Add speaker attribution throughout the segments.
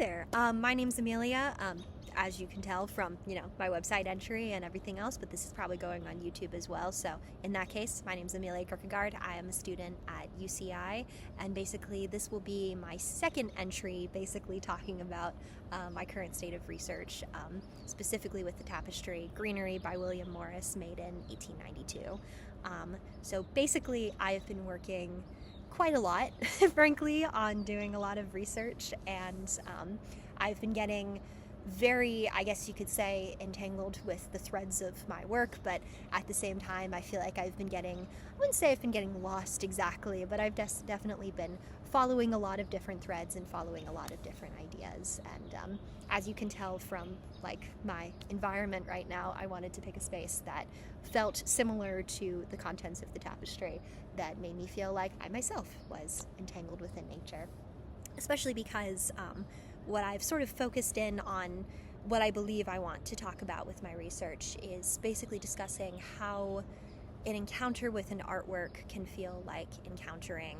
Speaker 1: there. My name's Amelia. As you can tell from, my website entry and everything else, but this is probably going on YouTube as well. So in that case, my name's Amelia Kierkegaard. I am a student at UCI, and basically this will be my second entry, basically talking about my current state of research, specifically with the tapestry Greenery by William Morris, made in 1892. So basically, I've been working quite a lot, frankly, on doing a lot of research, and I've been getting very, I guess you could say, entangled with the threads of my work, but at the same time I feel like I wouldn't say I've been getting lost exactly, but I've definitely been following a lot of different threads and following a lot of different ideas, and as you can tell from my environment right now, I wanted to pick a space that felt similar to the contents of the tapestry, that made me feel like I myself was entangled within nature, especially because what I've sort of focused in on, what I believe I want to talk about with my research, is basically discussing how an encounter with an artwork can feel like encountering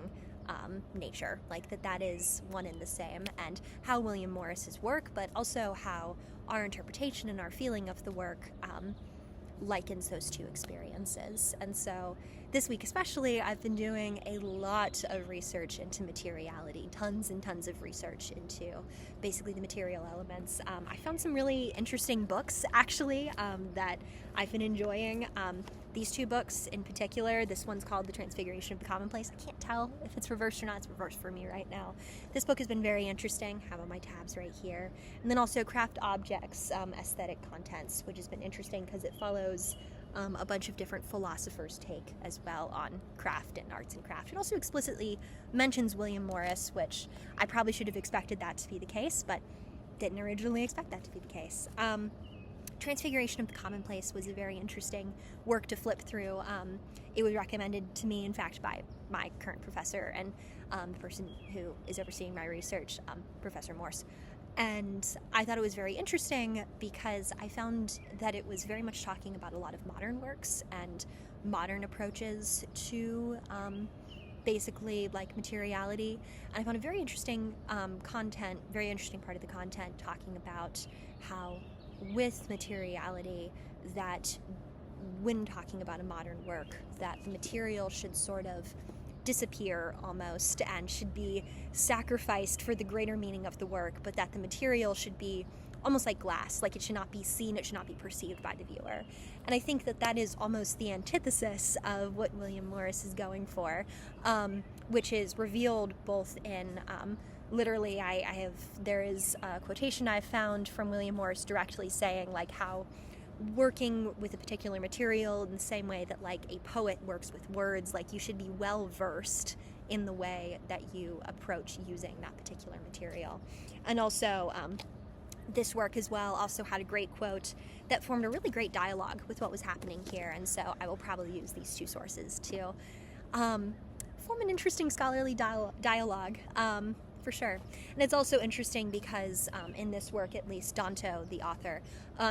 Speaker 1: nature, that is one and the same, and how William Morris's work, but also how our interpretation and our feeling of the work likens those two experiences. And so this week especially, I've been doing a lot of research into materiality, tons and tons of research into basically the material elements. I found some really interesting books, actually, that I've been enjoying. These two books in particular, this one's called The Transfiguration of the Commonplace. I can't tell if it's reversed or not. It's reversed for me right now. This book has been very interesting. I have on my tabs right here. And then also Craft Objects, Aesthetic Contents, which has been interesting because it follows a bunch of different philosophers' take as well on craft and arts and craft. It also explicitly mentions William Morris, which I probably should have expected that to be the case, but didn't originally expect that to be the case. Transfiguration of the Commonplace was a very interesting work to flip through. It was recommended to me, in fact, by my current professor and the person who is overseeing my research, Professor Morse. And I thought it was very interesting because I found that it was very much talking about a lot of modern works and modern approaches to basically materiality. And I found a very interesting very interesting part of the content talking about how with materiality, that when talking about a modern work, that the material should sort of disappear almost and should be sacrificed for the greater meaning of the work, but that the material should be almost like glass, it should not be seen, it should not be perceived by the viewer. And I think that is almost the antithesis of what William Morris is going for, which is revealed both in literally, there is a quotation I've found from William Morris directly saying how working with a particular material in the same way that a poet works with words, you should be well versed in the way that you approach using that particular material. And also this work as well also had a great quote that formed a really great dialogue with what was happening here, and so I will probably use these two sources to form an interesting scholarly dialogue. For sure. And it's also interesting because in this work, at least, Danto, the author,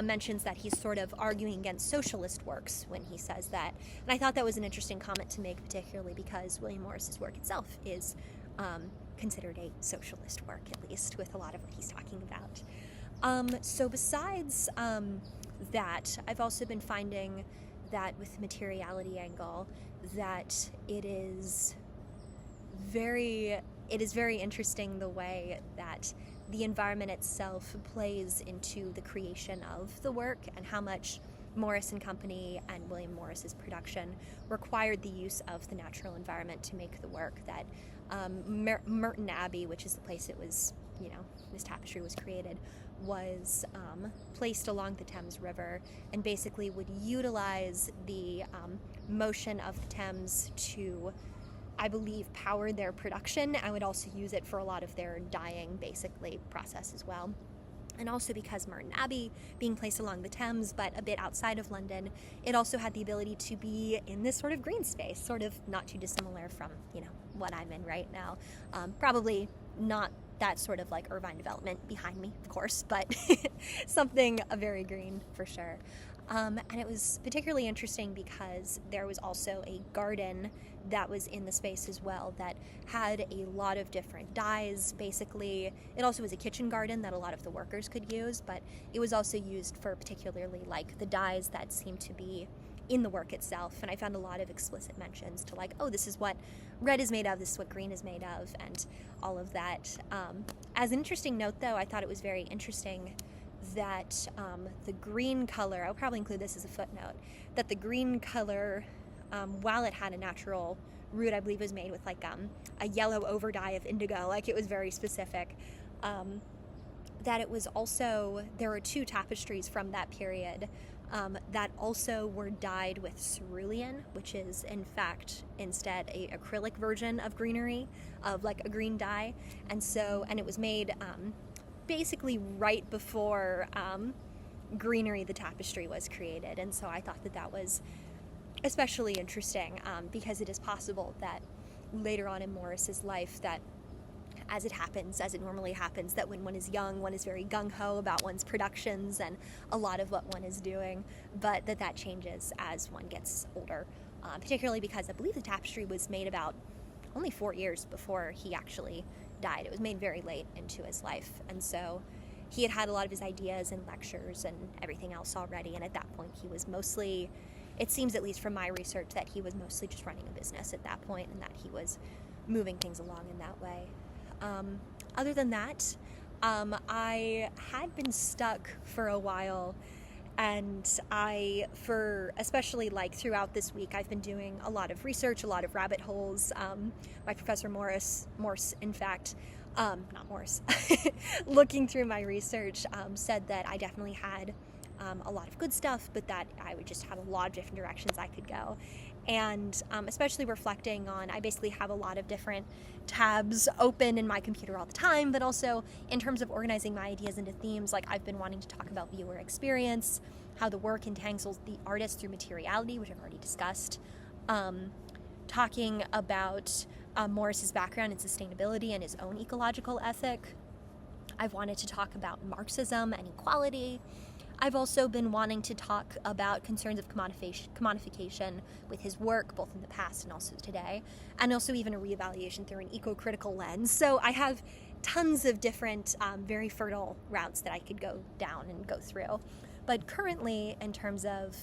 Speaker 1: mentions that he's sort of arguing against socialist works when he says that. And I thought that was an interesting comment to make, particularly because William Morris's work itself is considered a socialist work, at least, with a lot of what he's talking about. So besides that, I've also been finding that with the materiality angle, that it is very interesting the way that the environment itself plays into the creation of the work, and how much Morris and Company and William Morris's production required the use of the natural environment to make the work. That Merton Abbey, which is the place it was, this tapestry was created, was placed along the Thames River, and basically would utilize the motion of the Thames to, I believe, power their production. I would also use it for a lot of their dyeing, basically, process as well. And also because Merton Abbey, being placed along the Thames, but a bit outside of London, it also had the ability to be in this sort of green space, sort of not too dissimilar from, what I'm in right now. Probably not that sort of Irvine development behind me, of course, but something very green for sure. And it was particularly interesting because there was also a garden that was in the space as well that had a lot of different dyes. Basically, it also was a kitchen garden that a lot of the workers could use, but it was also used for particularly like the dyes that seemed to be in the work itself. And I found a lot of explicit mentions to like, oh, this is what red is made of, this is what green is made of, and all of that. As an interesting note, though, I thought it was very interesting that the green color, I'll probably include this as a footnote, that the green color, while it had a natural root, I believe was made with like a yellow overdye of indigo, like it was very specific, that it was also, there were 2 tapestries from that period that also were dyed with cerulean, which is in fact instead a acrylic version of greenery, of like a green dye, and it was made basically right before Greenery, the tapestry, was created. And so I thought that was especially interesting because it is possible that later on in Morris's life, that as it normally happens, that when one is young, one is very gung-ho about one's productions and a lot of what one is doing, but that changes as one gets older, particularly because I believe the tapestry was made about only 4 years before he actually died. It was made very late into his life, and so he had a lot of his ideas and lectures and everything else already, and at that point he was mostly, it seems at least from my research, that he was mostly just running a business at that point and that he was moving things along in that way. Other than that, I had been stuck for a while, and especially like throughout this week, I've been doing a lot of research, a lot of rabbit holes. My professor Morse, in fact, not Morse, looking through my research, said that I definitely had a lot of good stuff, but that I would just have a lot of different directions I could go. And especially reflecting on, I basically have a lot of different tabs open in my computer all the time, but also in terms of organizing my ideas into themes, like I've been wanting to talk about viewer experience, how the work entangles the artist through materiality, which I've already discussed, talking about Morris's background in sustainability and his own ecological ethic. I've wanted to talk about Marxism and equality. I've also been wanting to talk about concerns of commodification with his work, both in the past and also today, and also even a reevaluation through an eco-critical lens. So I have tons of different, very fertile routes that I could go down and go through. But currently, in terms of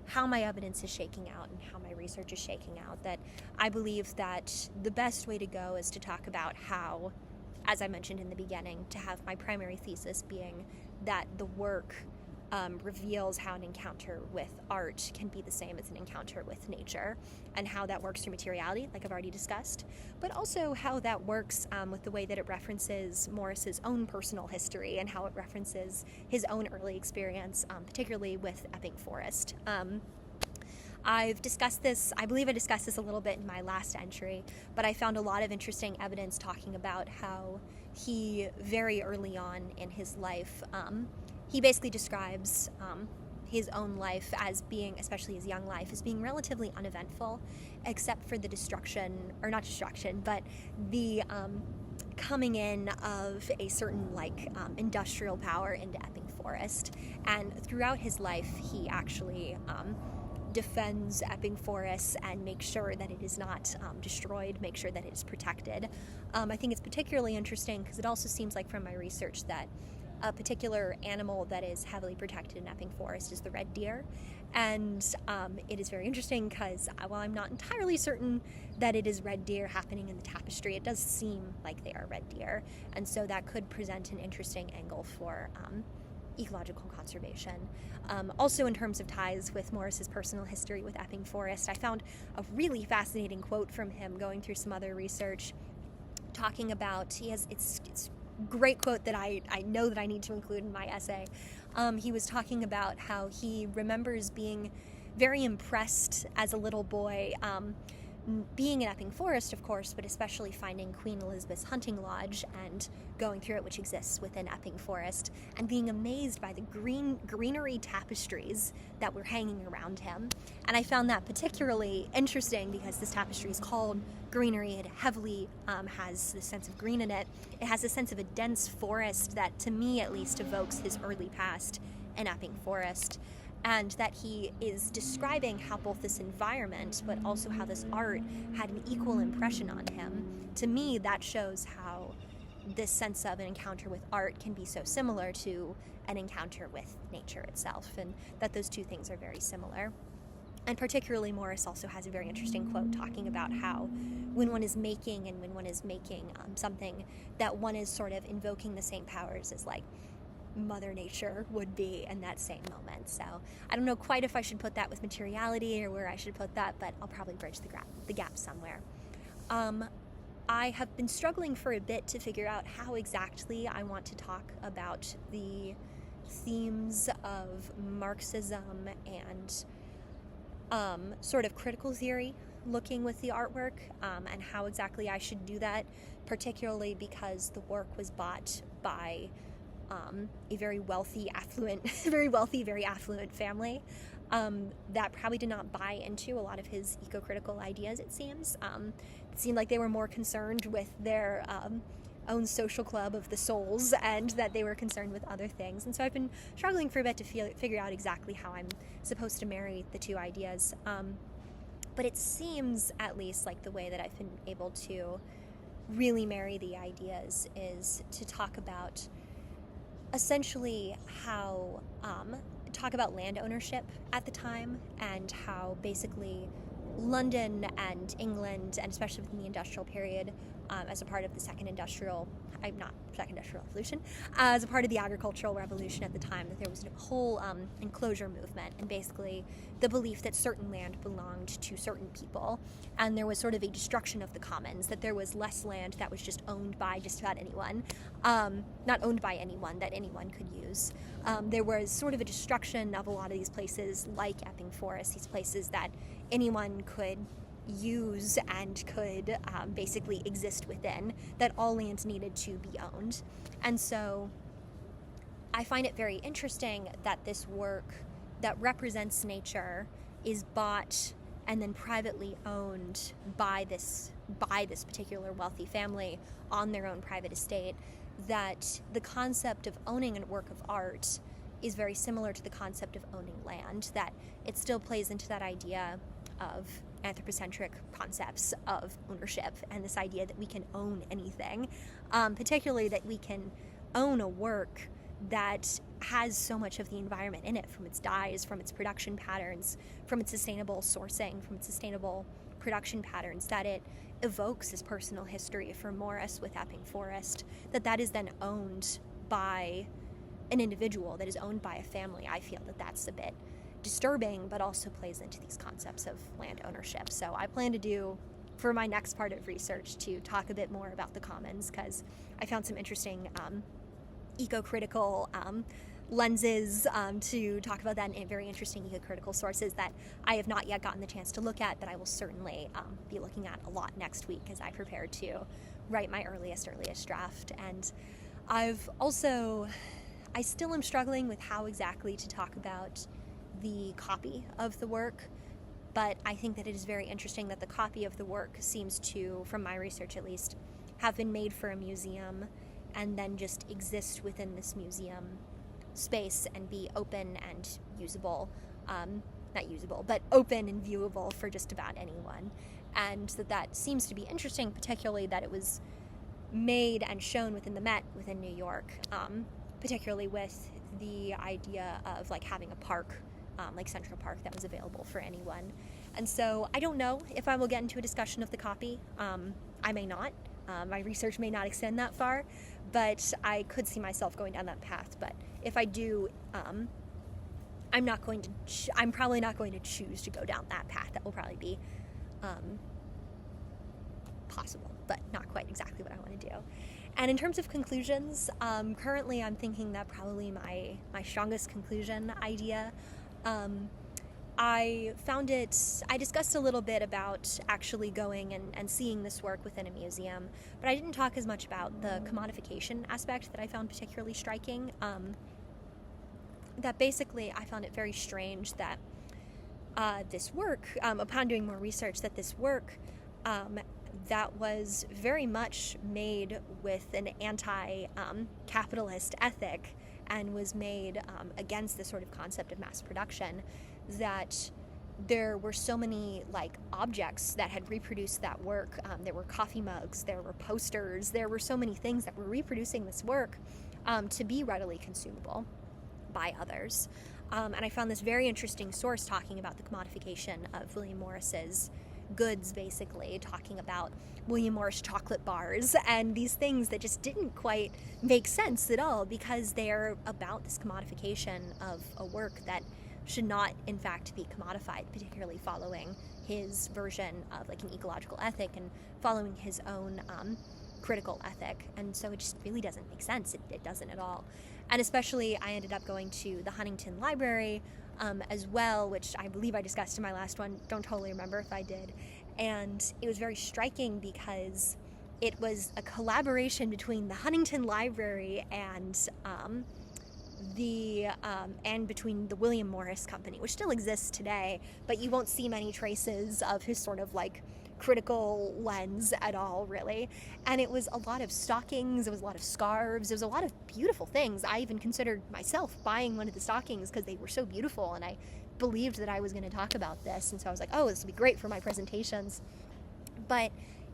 Speaker 1: how my evidence is shaking out and how my research is shaking out, that I believe that the best way to go is to talk about how, as I mentioned in the beginning, to have my primary thesis being that the work reveals how an encounter with art can be the same as an encounter with nature, and how that works through materiality, like I've already discussed, but also how that works with the way that it references Morris's own personal history and how it references his own early experience, particularly with Epping Forest. I've discussed this, I believe I discussed this a little bit in my last entry, but I found a lot of interesting evidence talking about how he, very early on in his life, he basically describes his own life as being, especially his young life, as being relatively uneventful, except for the but the coming in of a certain industrial power into Epping Forest. And throughout his life, he actually defends Epping Forest and makes sure that it is not destroyed, make sure that it is protected. I think it's particularly interesting because it also seems like from my research that a particular animal that is heavily protected in Epping Forest is the red deer. And it is very interesting because while I'm not entirely certain that it is red deer happening in the tapestry, it does seem like they are red deer. And so that could present an interesting angle for ecological conservation. Also in terms of ties with Morris's personal history with Epping Forest, I found a really fascinating quote from him going through some other research, talking about, it's great quote that I know that I need to include in my essay. He was talking about how he remembers being very impressed as a little boy, being in Epping Forest, of course, but especially finding Queen Elizabeth's hunting lodge and going through it, which exists within Epping Forest, and being amazed by the greenery tapestries that were hanging around him. And I found that particularly interesting because this tapestry is called Greenery. It heavily has this sense of green in it. It has a sense of a dense forest that, to me at least, evokes his early past in Epping Forest. and that he is describing how both this environment but also how this art had an equal impression on him. To me, that shows how this sense of an encounter with art can be so similar to an encounter with nature itself, and that those two things are very similar. And particularly, Morris also has a very interesting quote talking about how when one is making something, that one is sort of invoking the same powers as like Mother Nature would be in that same moment. So I don't know quite if I should put that with materiality or where I should put that, but I'll probably bridge the gap somewhere. I have been struggling for a bit to figure out how exactly I want to talk about the themes of Marxism and sort of critical theory looking with the artwork, and how exactly I should do that, particularly because the work was bought by a very wealthy, very affluent family that probably did not buy into a lot of his eco-critical ideas, it seems. It seemed like they were more concerned with their own social club of the souls, and that they were concerned with other things. And so I've been struggling for a bit to figure out exactly how I'm supposed to marry the two ideas. But it seems, at least, like the way that I've been able to really marry the ideas is to talk about essentially how talk about land ownership at the time, and how basically London and England, and especially within the industrial period, as a part of the second industrial revolution, as a part of the agricultural revolution at the time, that there was a whole enclosure movement, and basically the belief that certain land belonged to certain people, and there was sort of a destruction of the commons, that there was less land that was just owned by just about anyone, not owned by anyone, that anyone could use. There was sort of a destruction of a lot of these places, like Epping Forest, these places that anyone could use and could basically exist within, that all lands needed to be owned. And so I find it very interesting that this work that represents nature is bought and then privately owned by this particular wealthy family on their own private estate, that the concept of owning a work of art is very similar to the concept of owning land, that it still plays into that idea of anthropocentric concepts of ownership, and this idea that we can own anything, particularly that we can own a work that has so much of the environment in it, from its dyes, from its production patterns, from its sustainable sourcing, from its sustainable production patterns, that it evokes his personal history for Morris with Epping Forest, that is then owned by an individual, that is owned by a family. I feel that that's a bit disturbing, but also plays into these concepts of land ownership. So I plan to do, for my next part of research, to talk a bit more about the commons, because I found some interesting eco-critical lenses to talk about that, and very interesting eco-critical sources that I have not yet gotten the chance to look at, but I will certainly be looking at a lot next week as I prepare to write my earliest draft. And I still am struggling with how exactly to talk about the copy of the work, but I think that it is very interesting that the copy of the work seems to, from my research at least, have been made for a museum and then just exist within this museum space and be open and usable, not usable, but open and viewable for just about anyone. And that seems to be interesting, particularly that it was made and shown within the Met within New York, particularly with the idea of like having a park, like Central Park, that was available for anyone. And so I don't know if I will get into a discussion of the copy. I may not. My research may not extend that far, but I could see myself going down that path. But if I do, I'm probably not going to choose to go down that path. That will probably be possible, but not quite exactly what I want to do. And in terms of conclusions, currently I'm thinking that probably my strongest conclusion idea, I discussed a little bit about actually going and seeing this work within a museum, but I didn't talk as much about the commodification aspect that I found particularly striking. That basically I found it very strange that this work, upon doing more research, that this work that was very much made with an anti-capitalist ethic and was made against this sort of concept of mass production, that there were so many like objects that had reproduced that work. There were coffee mugs, there were posters, there were so many things that were reproducing this work to be readily consumable by others. And I found this very interesting source talking about the commodification of William Morris's goods, basically talking about William Morris chocolate bars and these things that just didn't quite make sense at all, because they're about this commodification of a work that should not in fact be commodified, particularly following his version of like an ecological ethic and following his own critical ethic. And so it just really doesn't make sense. It doesn't at all. And especially I ended up going to the Huntington Library as well, which I believe I discussed in my last one. Don't totally remember if I did. And it was very striking because it was a collaboration between the Huntington Library and between the William Morris Company, which still exists today, but you won't see many traces of his sort of like critical lens at all, really. And it was a lot of stockings, it was a lot of scarves, it was a lot of beautiful things. I even considered myself buying one of the stockings because they were so beautiful, and I believed that I was going to talk about this, and so I was like, oh, this would be great for my presentations. But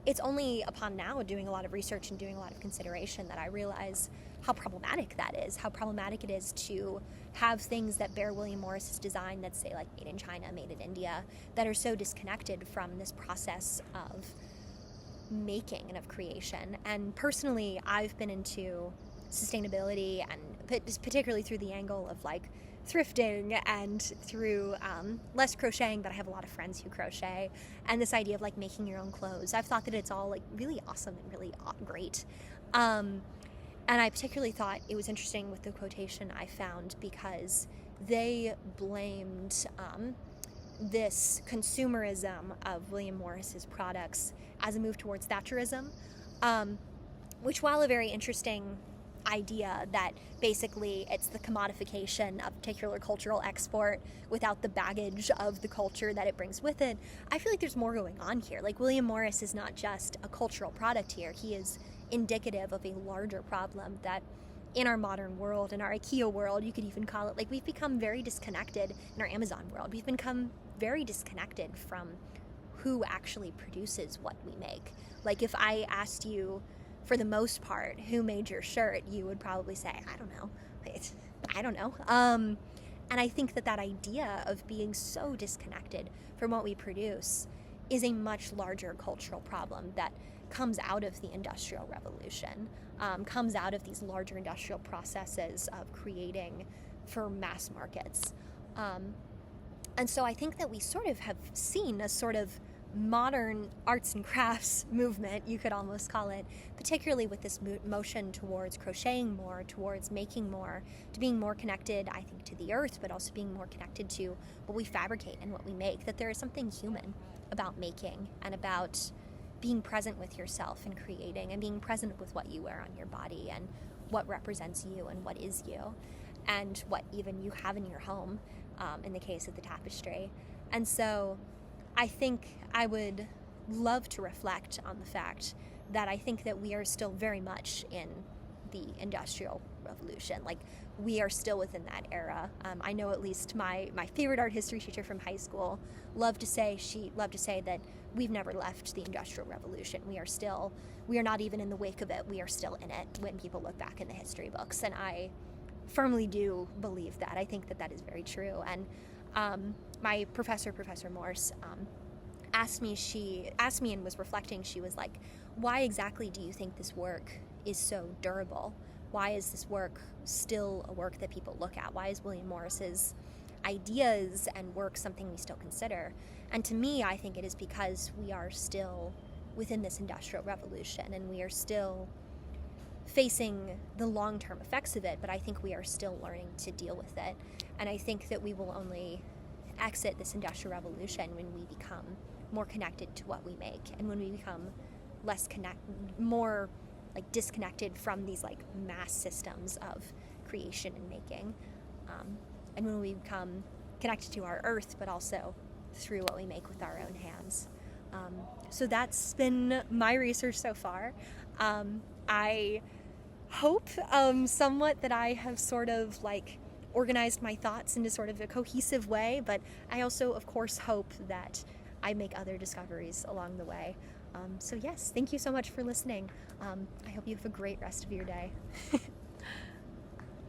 Speaker 1: it's only upon now doing a lot of research and doing a lot of consideration that I realize how problematic that is, how problematic it is to have things that bear William Morris's design that say like made in China, made in India, that are so disconnected from this process of making and of creation. And personally, I've been into sustainability, and particularly through the angle of like thrifting and through less crocheting, but I have a lot of friends who crochet, and this idea of like making your own clothes. I've thought that it's all like really awesome and really great. And I particularly thought it was interesting with the quotation I found, because they blamed this consumerism of William Morris's products as a move towards Thatcherism, which, while a very interesting idea that basically it's the commodification of particular cultural export without the baggage of the culture that it brings with it, I feel like there's more going on here. Like, William Morris is not just a cultural product here. He is indicative of a larger problem that in our modern world, in our IKEA world, you could even call it, like, we've become very disconnected in our Amazon world. We've become very disconnected from who actually produces what we make. Like, if I asked you, for the most part, who made your shirt, you would probably say, I don't know. I don't know. And I think that idea of being so disconnected from what we produce is a much larger cultural problem that comes out of the Industrial Revolution, comes out of these larger industrial processes of creating for mass markets. And so I think that we sort of have seen a sort of modern arts and crafts movement, you could almost call it, particularly with this motion towards crocheting more, towards making more, to being more connected, I think, to the earth, but also being more connected to what we fabricate and what we make, that there is something human about making and about being present with yourself and creating and being present with what you wear on your body and what represents you and what is you and what even you have in your home, in the case of the tapestry. And so I think I would love to reflect on the fact that I think that we are still very much in the Industrial Revolution. Like, we are still within that era. I know at least my favorite art history teacher from high school loved to say that we've never left the Industrial Revolution. We are not even in the wake of it. We are still in it when people look back in the history books. And I firmly do believe that. I think that is very true. And my Professor Morse, asked me and was reflecting. She was like, why exactly do you think this work is so durable? Why is this work still a work that people look at? Why is William Morris's ideas and work something we still consider? And to me, I think it is because we are still within this Industrial Revolution and we are still facing the long-term effects of it, but I think we are still learning to deal with it. And I think that we will only exit this Industrial Revolution when we become more connected to what we make, and when we become more like disconnected from these like mass systems of creation and making, and when we become connected to our earth, but also through what we make with our own hands. So that's been my research so far. I hope somewhat that I have sort of like organized my thoughts into sort of a cohesive way, but I also, of course, hope that I make other discoveries along the way. So yes, thank you so much for listening. I hope you have a great rest of your day.